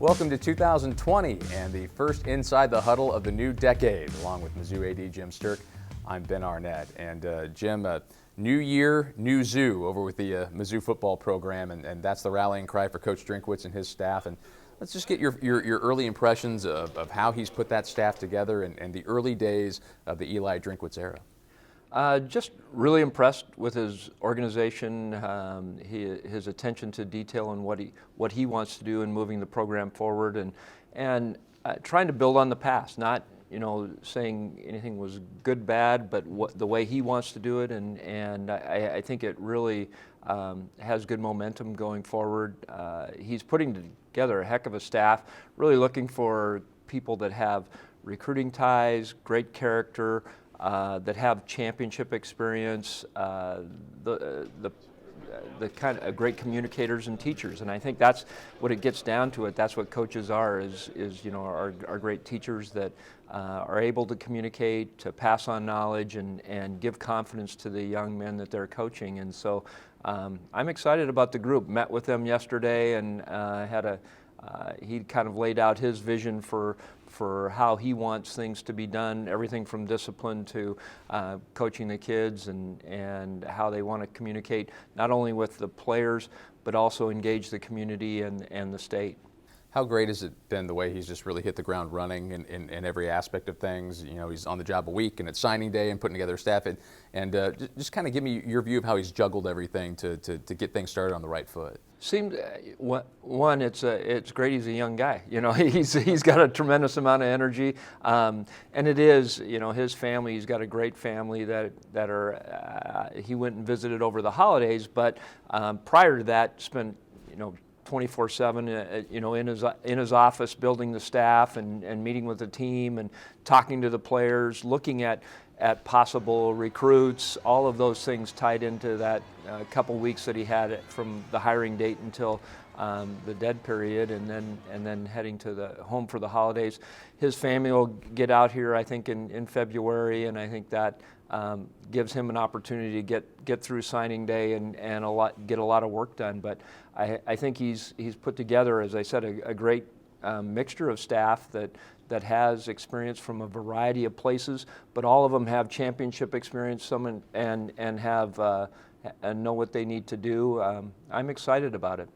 Welcome to 2020 and the first Inside the Huddle of the new decade. Along with Mizzou AD Jim Sterk, I'm Ben Arnett. And Jim, new year, new zoo over with the Mizzou football program, and that's the rallying cry for Coach Drinkwitz and his staff. And let's just get your early impressions of how he's put that staff together and the early days of the Eli Drinkwitz era. Just really impressed with his organization, his attention to detail and what he wants to do in moving the program forward, and trying to build on the past, not saying anything was good, bad, but the way he wants to do it, and I think it really has good momentum going forward. He's putting together a heck of a staff, really looking for people that have recruiting ties, great character, that have championship experience, the kind of great communicators and teachers, and I think that's what it gets down to. That's what coaches are are great teachers that are able to communicate, to pass on knowledge, and give confidence to the young men that they're coaching. And so I'm excited about the group. Met with them yesterday and he kind of laid out his vision for how he wants things to be done, everything from discipline to coaching the kids and how they want to communicate not only with the players but also engage the community and the state. How great has it been the way he's just really hit the ground running in every aspect of things? He's on the job a week and it's signing day and putting together staff, and just kind of give me your view of how he's juggled everything to get things started on the right foot. Seemed it's great. He's a young guy. He's got a tremendous amount of energy, and it is his family. He's got a great family that are. He went and visited over the holidays, but prior to that, spent 24/7, in his office, building the staff and meeting with the team and talking to the players, looking at possible recruits. All of those things tied into that couple weeks that he had from the hiring date until the dead period, and then heading to the home for the holidays. His family will get out here, I think, in February, and I think that gives him an opportunity to get through signing day and get a lot of work done. But I think he's put together, as I said, a great mixture of staff that has experience from a variety of places, but all of them have championship experience, and have and know what they need to do. I'm excited about it.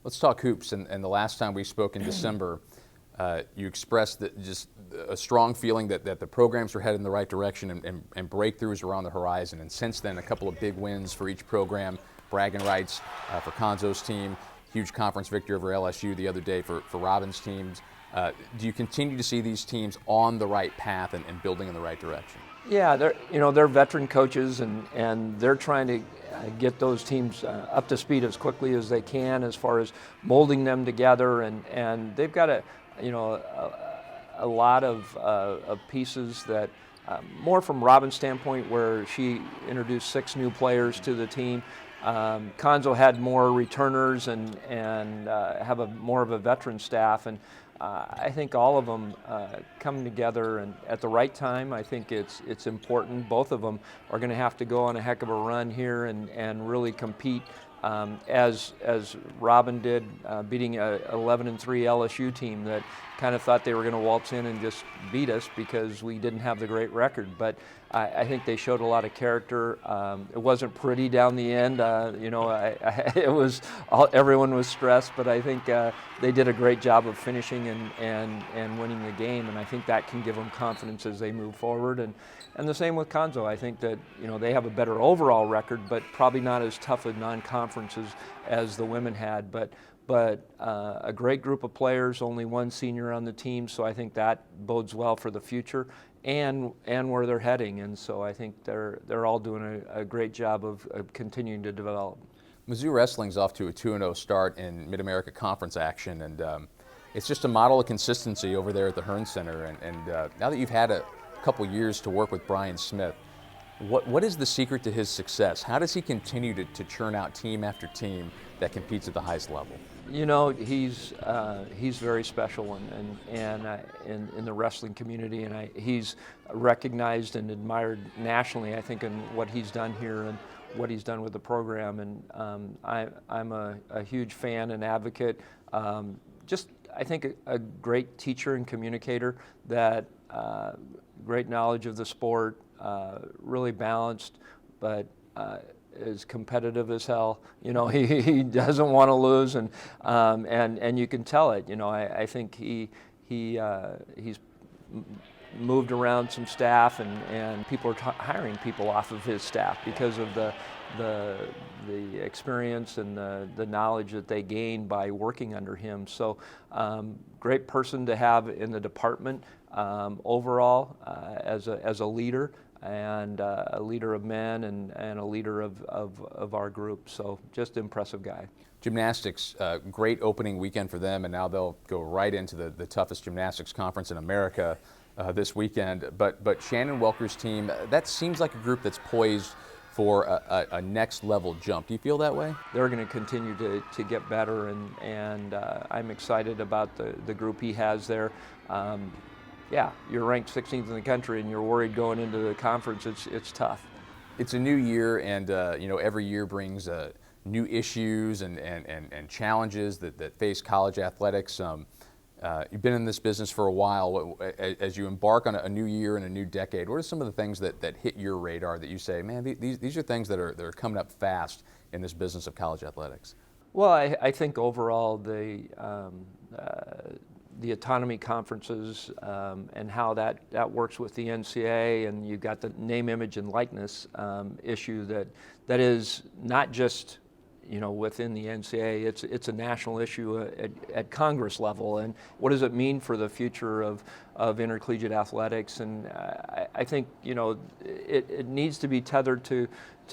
Let's talk hoops. And the last time we spoke in December, you expressed just a strong feeling that the programs were headed in the right direction and breakthroughs were on the horizon. And since then, a couple of big wins for each program. Bragging rights for Conzo's team, huge conference victory over LSU the other day for Robin's teams. Do you continue to see these teams on the right path and building in the right direction? Yeah, they're veteran coaches and they're trying to get those teams up to speed as quickly as they can as far as molding them together, and they've got a lot of pieces that more from Robin's standpoint, where she introduced 6 new players to the team. Conzo had more returners and have more of a veteran staff, and I think all of them come together and at the right time. I think it's important. Both of them are going to have to go on a heck of a run here and really compete, as Robin did, beating a 11-3 LSU team that kind of thought they were going to waltz in and just beat us because we didn't have the great record. But I think they showed a lot of character. It wasn't pretty down the end. It was everyone was stressed, but I think they did a great job of finishing and winning the game. And I think that can give them confidence as they move forward. And the same with Conzo. I think that they have a better overall record, but probably not as tough a non-conferences as the women had. But a great group of players, only one senior on the team, so I think that bodes well for the future and where they're heading. And so I think they're all doing a great job of continuing to develop. Mizzou Wrestling's off to a 2-0 start in Mid-America Conference action, and it's just a model of consistency over there at the Hearn Center. And now that you've had a couple years to work with Brian Smith, what is the secret to his success? How does he continue to churn out team after team that competes at the highest level? He's very special in the wrestling community, and he's recognized and admired nationally, I think, in what he's done here and what he's done with the program. And I'm a huge fan and advocate. I think a great teacher and communicator that great knowledge of the sport, really balanced, but is competitive as hell. You know, he doesn't want to lose, and you can tell it. You know, I think he's moved around some staff, and people are hiring people off of his staff because of the experience and the knowledge that they gain by working under him. So great person to have in the department overall as a leader, and a leader of men, and a leader of our group. So just impressive guy. Gymnastics, great opening weekend for them, and now they'll go right into the toughest gymnastics conference in America this weekend. But Shannon Welker's team, that seems like a group that's poised for a next level jump. Do you feel that way? They're going to continue to get better, and I'm excited about the group he has there. Yeah, you're ranked 16th in the country, and you're worried going into the conference. It's tough. It's a new year, and you know, every year brings new issues and challenges that face college athletics. You've been in this business for a while. As you embark on a new year and a new decade, what are some of the things that hit your radar that you say, man, these are things that are coming up fast in this business of college athletics? Well, I think overall the autonomy conferences and how that works with the NCAA, and you've got the name, image, and likeness issue that is not just, you know, within the NCAA. It's a national issue at Congress level, and what does it mean for the future of intercollegiate athletics? And I think, you know, it needs to be tethered to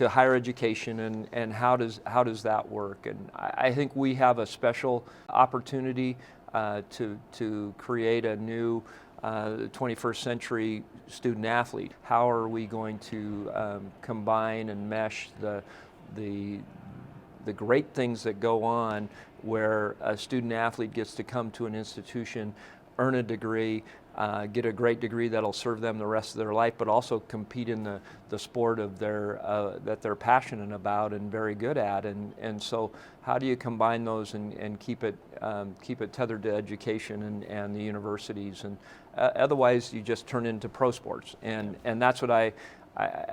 higher education, and how does that work? And I think we have a special opportunity to create a new 21st century student athlete. How are we going to combine and mesh the great things that go on where a student athlete gets to come to an institution, earn a degree, get a great degree that'll serve them the rest of their life, but also compete in the sport of that they're passionate about and very good at. And so how do you combine those and keep it tethered to education and the universities? And otherwise you just turn into pro sports. And that's what I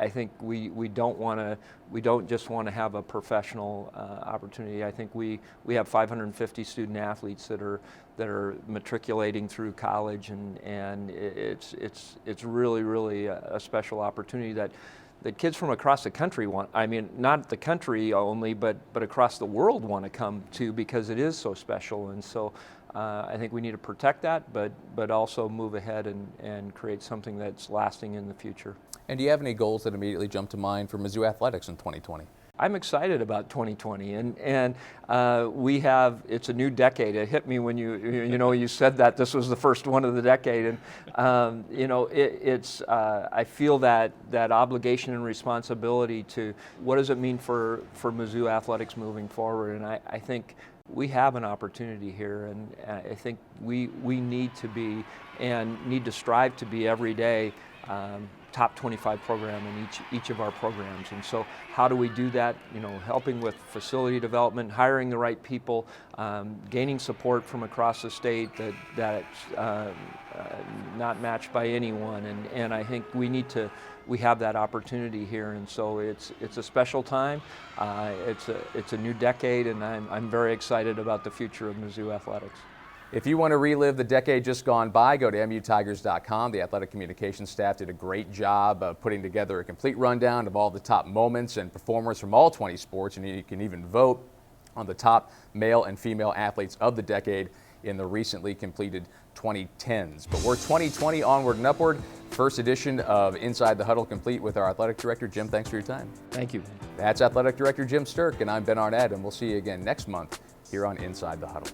think we don't just want to have a professional opportunity. I think we have 550 student athletes that are matriculating through college, and it's really a special opportunity that kids from across the country want. I mean, not the country only, but across the world want to come to, because it is so special. And so I think we need to protect that, but also move ahead and create something that's lasting in the future. And do you have any goals that immediately jump to mind for Mizzou athletics in 2020? I'm excited about 2020, and it's a new decade. It hit me when you said that this was the first one of the decade, and you know, I feel that obligation and responsibility to what does it mean for Mizzou athletics moving forward, and I think we have an opportunity here, and I think we need to be and need to strive to be every day top 25 program in each of our programs. And so how do we do that? You know, helping with facility development, hiring the right people, gaining support from across the state that's not matched by anyone. And I think we have that opportunity here, and so it's a special time. It's a new decade, and I'm very excited about the future of Mizzou athletics. If you want to relive the decade just gone by, go to MUTigers.com. The athletic communications staff did a great job of putting together a complete rundown of all the top moments and performers from all 20 sports, and you can even vote on the top male and female athletes of the decade in the recently completed 2010s. But we're 2020 onward and upward. First edition of Inside the Huddle complete with our athletic director. Jim, thanks for your time. Thank you. That's athletic director Jim Sterk, and I'm Ben Arnett, and we'll see you again next month here on Inside the Huddle.